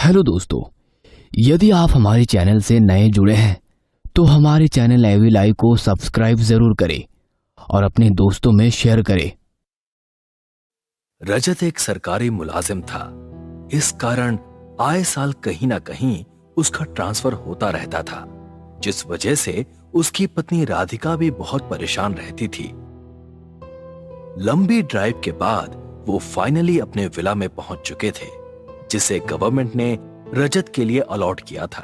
Hello दोस्तों, यदि आप हमारे चैनल से नए जुड़े हैं तो हमारे चैनल एवी लाइव को सब्सक्राइब जरूर करें और अपने दोस्तों में शेयर करें। रजत एक सरकारी मुलाजिम था। इस कारण आए साल कहीं ना कहीं उसका ट्रांसफर होता रहता था, जिस वजह से उसकी पत्नी राधिका भी बहुत परेशान रहती थी। लंबी ड्राइव के बाद वो फाइनली अपने विला में पहुंच चुके थे, जिसे गवर्नमेंट ने रजत के लिए अलॉट किया था।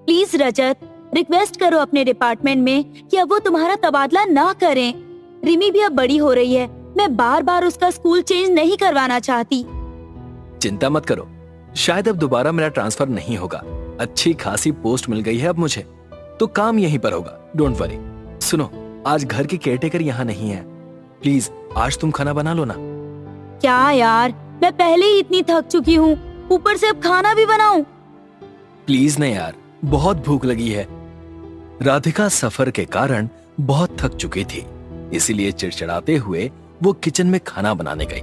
प्लीज रजत, रिक्वेस्ट करो अपने डिपार्टमेंट में कि अब वो तुम्हारा तबादला ना करें। रिमी भी अब बड़ी हो रही है, मैं बार बार उसका स्कूल चेंज नहीं करवाना चाहती। चिंता मत करो, शायद अब दोबारा मेरा ट्रांसफर नहीं होगा। अच्छी खासी पोस्ट मिल गई है अब मुझे, तो काम यहीं पर होगा। Don't worry. सुनो, आज घर की केयरटेकर यहाँ नहीं है, प्लीज आज तुम खाना बना लो ना। क्या यार, मैं पहले ही इतनी थक चुकी हूँ, ऊपर से अब खाना भी बनाऊं? प्लीज नहीं यार, बहुत भूख लगी है। राधिका सफर के कारण बहुत थक चुकी थी, इसीलिए चिड़चिड़ाते हुए वो किचन में खाना बनाने गई।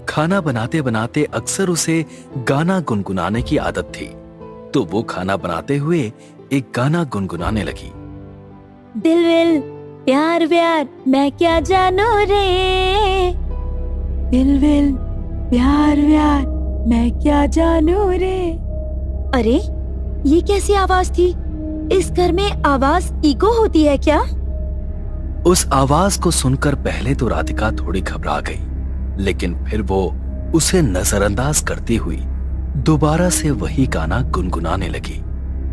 खाना बनाते बनाते अक्सर उसे गाना गुनगुनाने की आदत थी, तो वो खाना बनाते हुए एक गाना गुनगुनाने लगी। दिल विल प्यार व्यार मैं क्या जानू रे, दिल विल प्यार व्यार मैं क्या जानू रे। अरे ये कैसी आवाज थी? इस घर में आवाज इको होती है क्या? उस आवाज को सुनकर पहले तो राधिका थोड़ी घबरा गई, लेकिन फिर वो उसे नजरअंदाज करती हुई दोबारा से वही गाना गुनगुनाने लगी,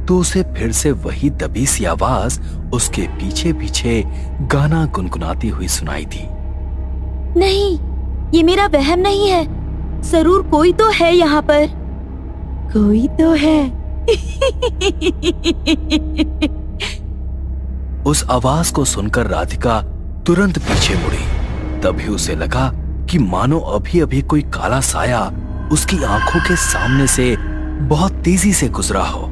तो उसे फिर से वही दबी सी आवाज उसके पीछे पीछे गाना गुनगुनाती हुई सुनाई दी। नहीं, ये मेरा वहम नहीं है, जरूर कोई तो है यहाँ पर, कोई तो है। उस आवाज को सुनकर राधिका तुरंत पीछे मुड़ी। तभी उसे लगा कि मानो अभी अभी कोई काला साया उसकी आंखों के सामने से बहुत तेजी से गुजरा हो।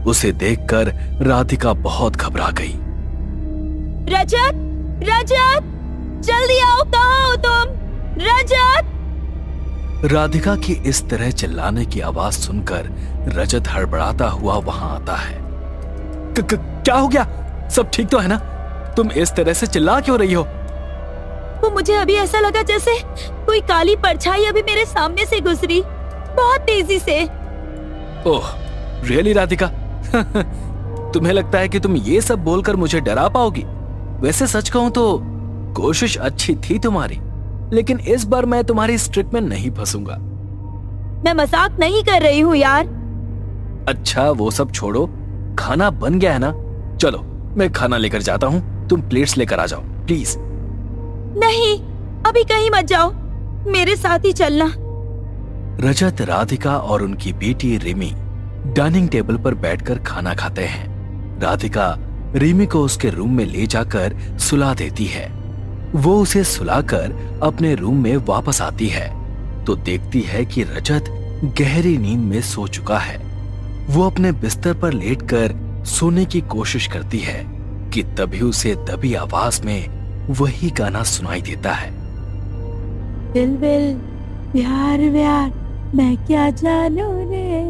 उसे देखकर राधिका बहुत घबरा गई। रजत, रजत, जल्दी आओ, कहाँ हो तुम? रजत! राधिका की इस तरह चिल्लाने की आवाज सुनकर रजत हड़बड़ाता हुआ वहां आता है। क्या हो गया? सब ठीक तो है ना? तुम इस तरह से चिल्ला क्यों रही हो? वो मुझे अभी ऐसा लगा जैसे कोई काली परछाई अभी मेरे सामने से गुजरी, बहुत तेजी से। ओह, रियली राधिका? तुम्हें लगता है कि तुम ये सब बोलकर मुझे डरा पाओगी? वैसे सच कहूं तो कोशिश अच्छी थी तुम्हारी, लेकिन इस बार मैं तुम्हारी स्ट्रिक में नहीं फंसूंगा। मैं मजाक नहीं कर रही हूँ यार। अच्छा वो सब छोड़ो, खाना बन गया है ना? चलो मैं खाना लेकर जाता हूँ, तुम प्लेट्स लेकर आ जाओ प्लीज। नहीं, अभी कहीं मत जाओ, मेरे साथ ही चलना। रजत, राधिका और उनकी बेटी रिमी डाइनिंग टेबल पर बैठकर खाना खाते हैं। राधिका रिमी को उसके रूम में ले जाकर सुला देती है। वो उसे सुलाकर अपने रूम में वापस आती है तो देखती है कि रजत गहरी नींद में सो चुका है। वो अपने बिस्तर पर लेटकर सोने की कोशिश करती है कि तभी उसे दबी आवाज में वही गाना सुनाई देता है। दिल विल प्यार व्यार मैं क्या जानू रे,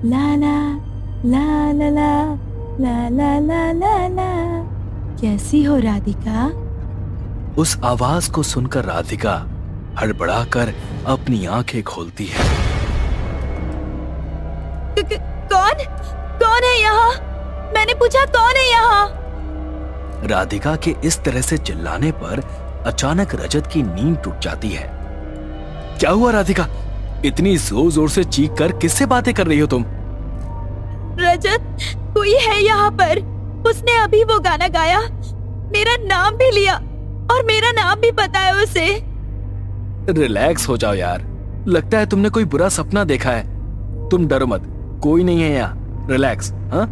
ला ला ला ला ला ला ला ला ला ला। कैसी हो राधिका? उस आवाज को सुनकर राधिका हड़बड़ाकर अपनी आंखें खोलती है। कौन कौन है यहाँ? मैंने पूछा कौन है यहाँ? राधिका के इस तरह से चिल्लाने पर अचानक रजत की नींद टूट जाती है। क्या हुआ राधिका? इतनी जोर जोर से चीख कर किससे बातें कर रही हो तुम? रजत, कोई है यहाँ पर, उसने अभी वो गाना गाया, मेरा नाम भी लिया और मेरा नाम भी पता है उसे। रिलैक्स हो जाओ यार, लगता है तुमने कोई बुरा सपना देखा है। तुम डरो मत, कोई नहीं है यहाँ, रिलैक्स। हाँ?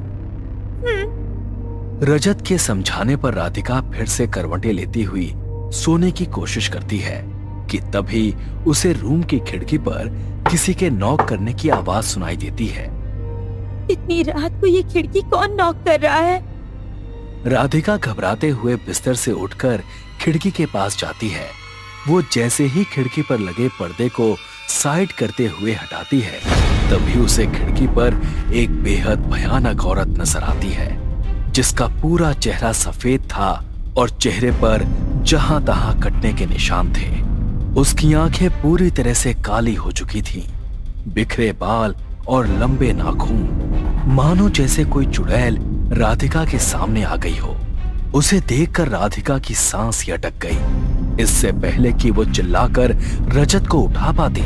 रजत के समझाने पर राधिका फिर से करवटें लेती हुई सोने की कोशिश करती है कि तभी उसे रूम की खिड़की पर किसी के नॉक करने की आवाज सुनाई देती है। इतनी रात को ये खिड़की कौन नॉक कर रहा है? राधिका घबराते हुए बिस्तर से उठकर खिड़की के पास जाती है। वो जैसे ही खिड़की पर लगे पर्दे को साइड करते हुए हटाती है, तभी उसे खिड़की पर एक बेहद भयानक औरत नजर आती है, जिसका पूरा चेहरा सफेद था और चेहरे पर जहां तहां कटने के निशान थे। उसकी आंखें पूरी तरह से काली हो चुकी थीं, बिखरे बाल और लंबे नाखून, मानो जैसे कोई चुड़ैल राधिका के सामने आ गई हो। उसे देखकर राधिका की सांस ही अटक गई। इससे पहले कि वो चिल्लाकर रजत को उठा पाती,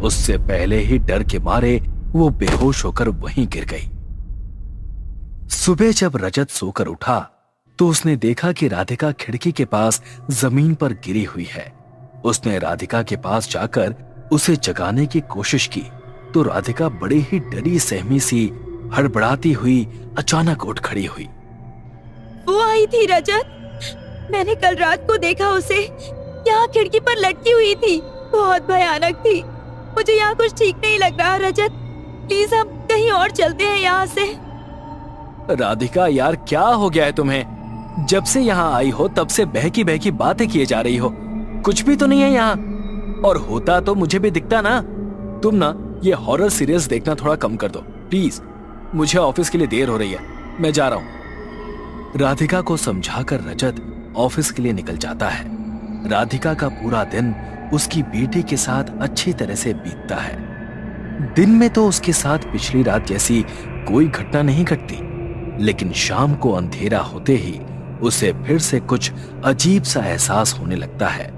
उससे पहले ही डर के मारे वो बेहोश होकर वहीं गिर गई। सुबह जब रजत सोकर उठा तो उसने देखा कि राधिका खिड़की के पास जमीन पर गिरी हुई है। उसने राधिका के पास जाकर उसे जगाने की कोशिश की तो राधिका बड़ी ही डरी सहमी सी हड़बड़ाती हुई अचानक उठ खड़ी हुई। वो आई थी रजत, मैंने कल रात को देखा उसे, यहाँ खिड़की पर लटकी हुई थी, बहुत भयानक थी। मुझे यहाँ कुछ ठीक नहीं लग रहा रजत, प्लीज हम कहीं और चलते हैं यहाँ से। राधिका यार, क्या हो गया है तुम्हें? जब से यहाँ आई हो तब से बहकी बहकी बातें किए जा रही हो, कुछ भी तो नहीं है यहाँ, और होता तो मुझे भी दिखता ना। तुम ना ये हॉरर सीरीज देखना थोड़ा कम कर दो प्लीज, मुझे ऑफिस के लिए देर हो रही है, मैं जा रहा हूं। राधिका को समझाकर रजत ऑफिस के लिए निकल जाता है। राधिका का पूरा दिन उसकी बेटी के साथ अच्छी तरह से बीतता है। दिन में तो उसके साथ पिछली रात जैसी कोई घटना नहीं घटती, लेकिन शाम को अंधेरा होते ही उसे फिर से कुछ अजीब सा एहसास होने लगता है,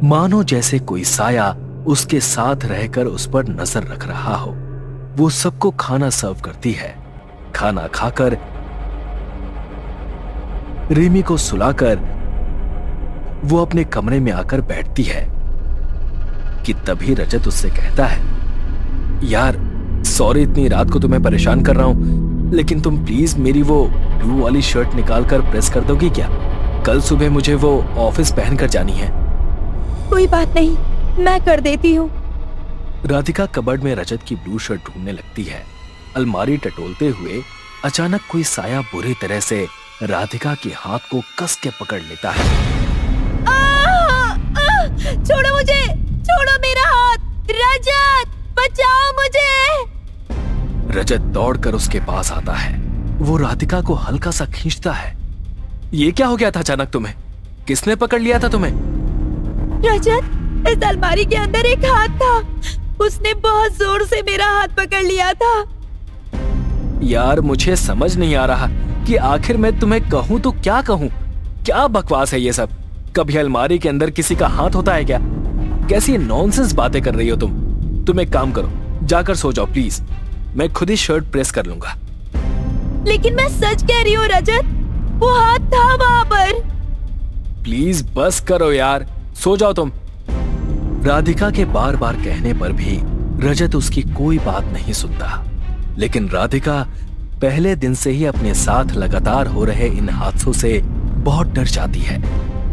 मानो जैसे कोई साया उसके साथ रहकर उस पर नजर रख रहा हो। वो सबको खाना सर्व करती है। खाना खाकर रिमी को सुलाकर वो अपने कमरे में आकर बैठती है कि तभी रजत उससे कहता है, यार सॉरी इतनी रात को तुम्हें परेशान कर रहा हूं, लेकिन तुम प्लीज मेरी वो ब्लू वाली शर्ट निकाल कर प्रेस कर दोगी क्या? कल सुबह मुझे वो ऑफिस पहन कर जानी है। कोई बात नहीं, मैं कर देती हूँ। राधिका कबर्ड में रजत की ब्लू शर्ट ढूंढने लगती है। अलमारी टटोलते हुए अचानक कोई साया बुरी तरह से राधिका के हाथ को कस के पकड़ लेता है। छोड़ो मुझे, छोड़ो मेरा हाथ, रजत बचाओ मुझे। रजत दौड़कर उसके पास आता है। वो राधिका को हल्का सा खींचता है। ये क्या हो गया था अचानक तुम्हें? किसने पकड़ लिया था तुम्हें? रजत, इस अलमारी के अंदर एक हाथ था, उसने बहुत जोर से मेरा हाथ पकड़ लिया था। यार मुझे समझ नहीं आ रहा कि आखिर मैं तुम्हें कहूं तो क्या कहूं। क्या बकवास है ये सब? कभी अलमारी के अंदर किसी का हाथ होता है क्या? कैसी नॉनसेंस बातें कर रही हो तुम एक काम करो, जाकर सो जाओ प्लीज, मैं खुद ही शर्ट प्रेस कर लूंगा। लेकिन मैं सच कह रही हूँ रजत, वो हाथ था वहां पर। प्लीज बस करो यार, सो जाओ तुम। राधिका के बार बार कहने पर भी रजत उसकी कोई बात नहीं सुनता, लेकिन राधिका पहले दिन से ही अपने साथ लगातार हो रहे इन हादसों से बहुत डर जाती है।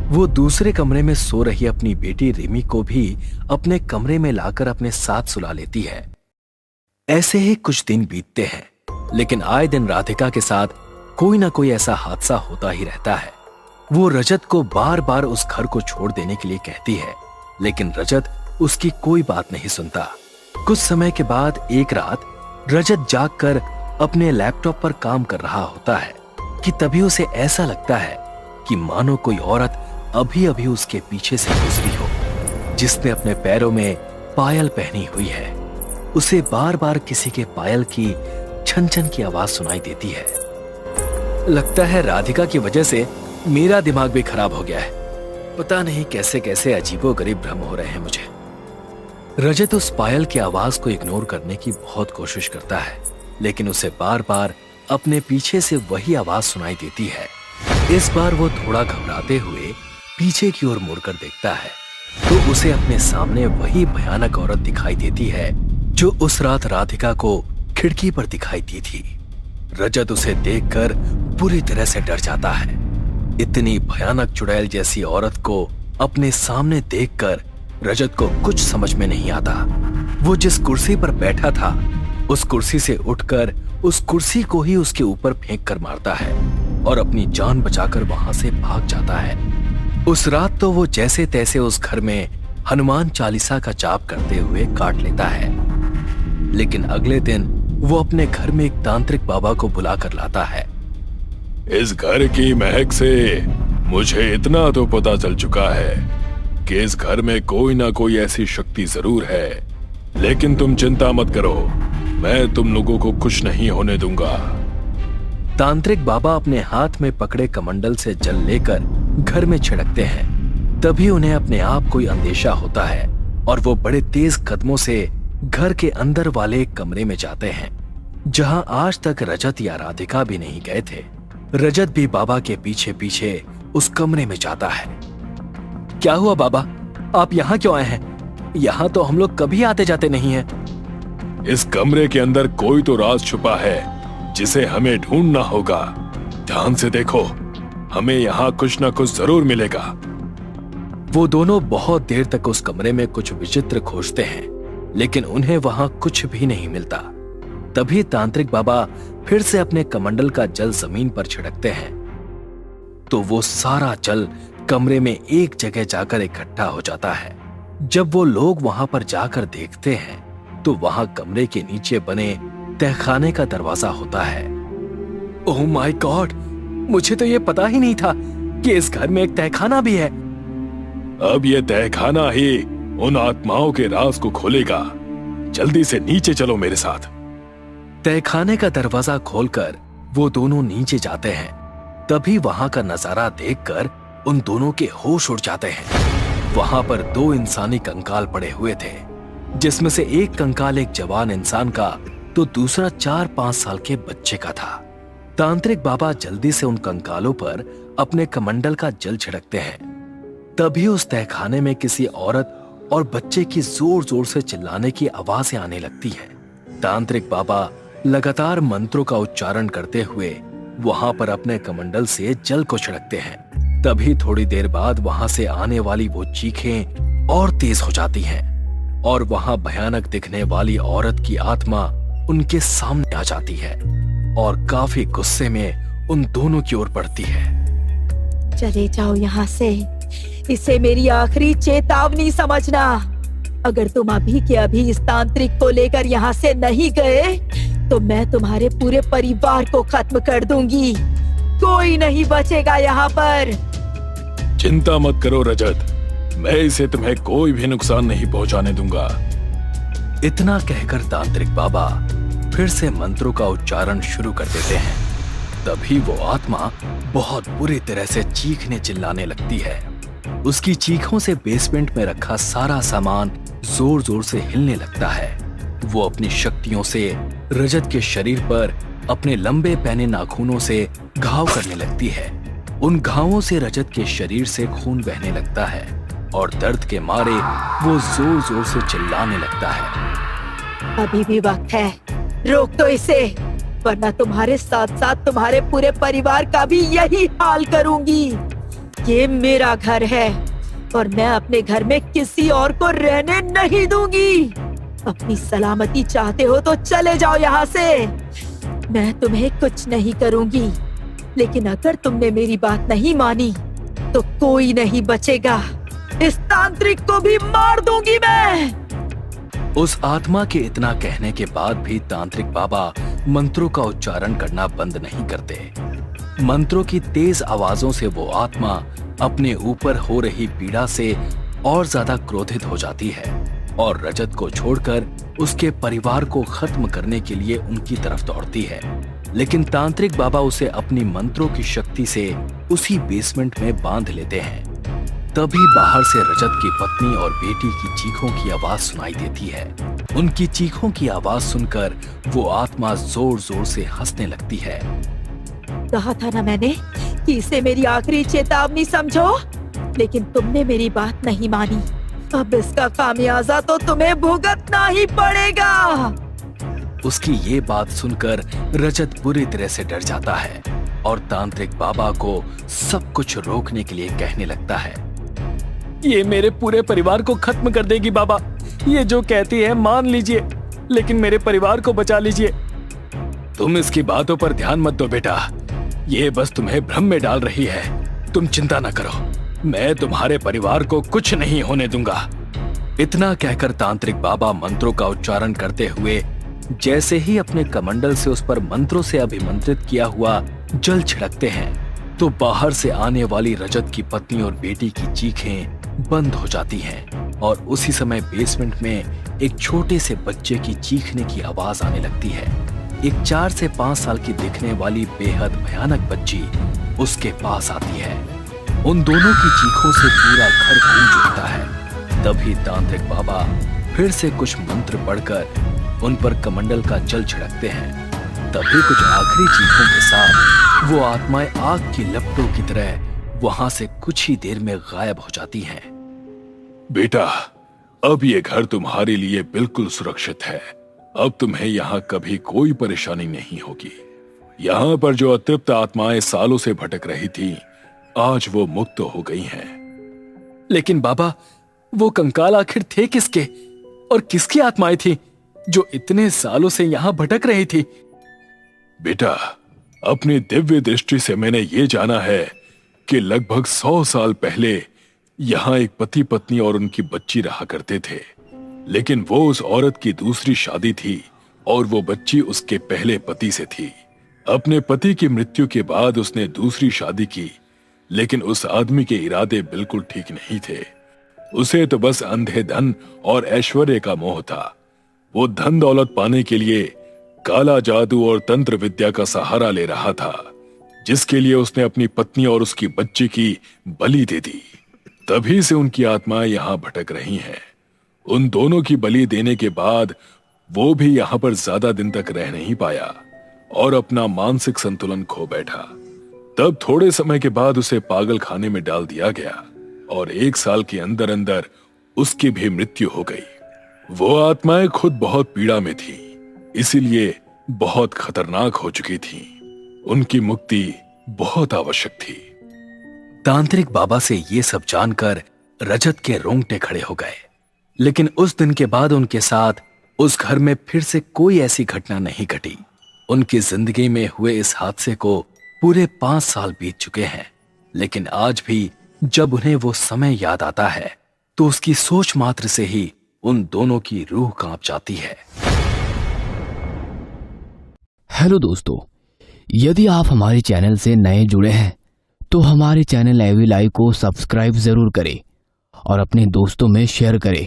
वो दूसरे कमरे में सो रही अपनी बेटी रिमी को भी अपने कमरे में लाकर अपने साथ सुला लेती है। ऐसे ही कुछ दिन बीतते हैं, लेकिन आए दिन राधिका के साथ कोई ना कोई ऐसा हादसा होता ही रहता है। वो रजत को बार बार उस घर को छोड़ देने के लिए कहती है, लेकिन रजत उसकी कोई बात नहीं सुनता। कुछ समय के बाद एक रात रजत जागकर अपने लैपटॉप पर काम कर रहा होता है कि तभी उसे ऐसा लगता है कि मानो कोई औरत अभी अभी उसके पीछे से गुजरी हो, जिसने अपने पैरों में पायल पहनी हुई है। उसे बार बार किसी के पायल की छन छन की आवाज सुनाई देती है। लगता है राधिका की वजह से मेरा दिमाग भी खराब हो गया है। पता नहीं कैसे कैसे अजीबोगरीब भ्रम हो रहे हैं मुझे। रजत उस पायल की आवाज को इग्नोर करने की बहुत कोशिश करता है, लेकिन उसे बार बार अपने पीछे से वही आवाज सुनाई देती है। इस बार वो थोड़ा घबराते हुए पीछे की ओर मुड़कर देखता है तो उसे अपने सामने वही भयानक औरत दिखाई देती है जो उस रात राधिका को खिड़की पर दिखाई दी थी। रजत उसे देखकर बुरी तरह से डर जाता है। इतनी भयानक चुड़ैल जैसी औरत को अपने सामने देखकर रजत को कुछ समझ में नहीं आता। वो जिस कुर्सी पर बैठा था उस कुर्सी से उठकर उस कुर्सी को ही उसके ऊपर फेंक कर मारता है और अपनी जान बचाकर वहां से भाग जाता है। उस रात तो वो जैसे तैसे उस घर में हनुमान चालीसा का जाप करते हुए काट लेता है। लेकिन अगले दिन वो अपने घर में एक तांत्रिक बाबा को बुलाकर लाता है। इस घर की महक से मुझे इतना तो पता चल चुका है कि इस घर में कोई ना कोई ऐसी शक्ति जरूर है, लेकिन तुम चिंता मत करो, मैं तुम लोगों को कुछ नहीं होने दूंगा। तांत्रिक बाबा अपने हाथ में पकड़े कमंडल से जल लेकर घर में छिड़कते हैं। तभी उन्हें अपने आप कोई अंदेशा होता है और वो बड़े तेज कदमों से घर के अंदर वाले एक कमरे में जाते हैं, जहां आज तक रजत या राधिका भी नहीं गए थे। रजत भी बाबा के पीछे पीछे उस कमरे में जाता है। क्या हुआ बाबा, आप यहाँ क्यों आए हैं? यहाँ तो हम लोग कभी आते जाते नहीं हैं। इस कमरे के अंदर कोई तो राज छुपा है जिसे हमें ढूंढना होगा। ध्यान से देखो, हमें यहाँ कुछ ना कुछ जरूर मिलेगा। वो दोनों बहुत देर तक उस कमरे में कुछ विचित्र खोजते हैं, लेकिन उन्हें वहां कुछ भी नहीं मिलता। तभी तांत्रिक बाबा फिर से अपने कमंडल का जल जमीन पर छिड़कते हैं, तो वो सारा जल कमरे में एक जगह जाकर इकट्ठा हो जाता है। जब वो लोग वहां पर जाकर देखते हैं तो वहां कमरे के नीचे बने तहखाने का दरवाजा होता है। ओह माय गॉड, मुझे तो ये पता ही नहीं था कि इस घर में एक तहखाना भी है। अब ये तहखाना ही उन आत्माओं के राज को खोलेगा। जल्दी से नीचे चलो मेरे साथ। तहखाने का दरवाजा खोलकर वो दोनों नीचे जाते हैं। तभी वहां का नजारा देखकर उन दोनों के होश उड़ जाते हैं। वहां पर दो इंसानी कंकाल पड़े हुए थे, जिसमें से एक कंकाल एक जवान इंसान का तो दूसरा 4-5 साल के बच्चे का था। तांत्रिक बाबा जल्दी से उन कंकालों पर अपने कमंडल का जल छिड़कते हैं। तभी उस तहखाने में किसी औरत और बच्चे की जोर जोर से चिल्लाने की आवाजें आने लगती हैं। तांत्रिक बाबा लगातार मंत्रों का उच्चारण करते हुए वहां पर अपने कमंडल से जल को छिड़कते हैं। तभी थोड़ी देर बाद वहां से आने वाली वो चीखें और तेज हो जाती हैं और वहां भयानक दिखने वाली औरत की आत्मा उनके सामने आ जाती है और काफी गुस्से में उन दोनों की ओर बढ़ती है। चले जाओ यहाँ से, इसे मेरी आखिरी चेतावनी समझना। अगर तुम अभी के अभी इस तांत्रिक को लेकर यहाँ से नहीं गए तो मैं तुम्हारे पूरे परिवार को खत्म कर दूंगी। कोई नहीं बचेगा यहाँ पर। चिंता मत करो रजत, मैं इसे तुम्हें कोई भी नुकसान नहीं पहुंचाने दूंगा। इतना कहकर तांत्रिक बाबा फिर से मंत्रों का उच्चारण शुरू कर देते हैं। तभी वो आत्मा बहुत बुरी तरह से चीखने चिल्लाने लगती है। उसकी चीखों से बेसमेंट में रखा सारा सामान जोर जोर से हिलने लगता है। वो अपनी शक्तियों से रजत के शरीर पर अपने लंबे पैने नाखूनों से घाव करने लगती है। उन घावों से रजत के शरीर से खून बहने लगता है और दर्द के मारे वो जोर जोर से चिल्लाने लगता है। अभी भी वक्त है, रोक दो इसे, वरना तुम्हारे साथ साथ तुम्हारे पूरे परिवार का भी यही हाल करूंगी। ये मेरा घर है और मैं अपने घर में किसी और को रहने नहीं दूंगी। अपनी सलामती चाहते हो तो चले जाओ यहाँ से। मैं तुम्हें कुछ नहीं करूंगी, लेकिन अगर तुमने मेरी बात नहीं मानी तो कोई नहीं बचेगा। इस तांत्रिक को भी मार दूंगी मैं। उस आत्मा के इतना कहने के बाद भी तांत्रिक बाबा मंत्रों का उच्चारण करना बंद नहीं करते। मंत्रों की तेज आवाजों से वो आत्मा अपने ऊपर हो रही पीड़ा से और ज्यादा क्रोधित हो जाती है और रजत को छोड़कर उसके परिवार को खत्म करने के लिए उनकी तरफ दौड़ती है। लेकिन तांत्रिक बाबा उसे अपनी मंत्रों की शक्ति से उसी बेसमेंट में बांध लेते हैं। तभी बाहर से रजत की पत्नी और बेटी की चीखों की आवाज सुनाई देती है। उनकी चीखों की आवाज सुनकर वो आत्मा जोर जोर से हंसने लगती है। कहा था ना मैंने कि इसे मेरी आखिरी चेतावनी समझो, लेकिन तुमने मेरी बात नहीं मानी। अब इसका खामियाजा तो तुम्हें भुगतना ही पड़ेगा। उसकी ये बात सुनकर रजत बुरी तरह से डर जाता है और तांत्रिक बाबा को सब कुछ रोकने के लिए कहने लगता है। ये मेरे पूरे परिवार को खत्म कर देगी बाबा। ये जो कहती है मान लीजिए, लेकिन मेरे परिवार को बचा लीजिए। तुम इसकी बातों पर ध्यान मत दो बेटा, ये बस तुम्हें भ्रम में डाल रही है। तुम चिंता न करो, मैं तुम्हारे परिवार को कुछ नहीं होने दूंगा। इतना कहकर तांत्रिक बाबा मंत्रों का उच्चारण करते हुए जैसे ही अपने कमंडल से उस पर मंत्रों से अभिमंत्रित किया हुआ जल छिड़कते हैं तो बाहर से आने वाली रजत की पत्नी और बेटी की चीखें बंद हो जाती हैं और उसी समय बेसमेंट में एक छोटे से बच्चे की चीखने की आवाज आने लगती है। एक 4 से 5 साल की दिखने वाली बेहद भयानक बच्ची उसके पास आती है। उन दोनों की चीखों से पूरा घर गूंज उठता है। तभी तांत्रिक बाबा फिर से कुछ मंत्र पढ़कर उन पर कमंडल का जल छिड़कते हैं। तभी कुछ आखिरी चीखों के साथ वो आत्माएं आग की लपटों की तरह वहां से कुछ ही देर में गायब हो जाती हैं। बेटा, अब ये घर तुम्हारे लिए बिल्कुल सुरक्षित है। अब तुम्हें यहाँ कभी कोई परेशानी नहीं होगी। यहाँ पर जो अतृप्त आत्माएं सालों से भटक रही थी, आज वो मुक्त हो गई हैं। लेकिन बाबा, वो कंकाल आखिर थे किसके और किसकी आत्माएं थी जो इतने सालों से यहाँ भटक रही थी? बेटा, अपनी दिव्य दृष्टि से मैंने ये जाना है कि लगभग 100 साल पहले यहाँ एक पति पत्नी और उनकी बच्ची रहा करते थे। लेकिन वो उस औरत की दूसरी शादी थी और वो बच्ची उसके पहले पति से थी। अपने पति की मृत्यु के बाद उसने दूसरी शादी की, लेकिन उस आदमी के इरादे बिल्कुल ठीक नहीं थे। उसे तो बस अंधे धन और ऐश्वर्य का मोह था। वो धन दौलत पाने के लिए काला जादू और तंत्र विद्या का सहारा ले रहा था, जिसके लिए उसने अपनी पत्नी और उसकी बच्ची की बलि दे दी। तभी से उनकी आत्माएं यहाँ भटक रही हैं। उन दोनों की बलि देने के बाद वो भी यहाँ पर ज्यादा दिन तक रह नहीं पाया और अपना मानसिक संतुलन खो बैठा। तब थोड़े समय के बाद उसे पागल खाने में डाल दिया गया और 1 साल के अंदर अंदर उसकी भी मृत्यु हो गई। वो आत्माएं खुद बहुत पीड़ा में थी, इसीलिए बहुत खतरनाक हो चुकी थी। उनकी मुक्ति बहुत आवश्यक थी। तांत्रिक बाबा से ये सब जानकर रजत के रोंगटे खड़े हो गए। लेकिन उस दिन के बाद उनके साथ उस घर में फिर से कोई ऐसी घटना नहीं घटी। उनकी जिंदगी में हुए इस हादसे को पूरे 5 साल बीत चुके हैं, लेकिन आज भी जब उन्हें वो समय याद आता है तो उसकी सोच मात्र से ही उन दोनों की रूह कांप जाती है। हेलो दोस्तों, यदि आप हमारे चैनल से नए जुड़े हैं तो हमारे चैनल एवी लाइव को सब्सक्राइब जरूर करें और अपने दोस्तों में शेयर करें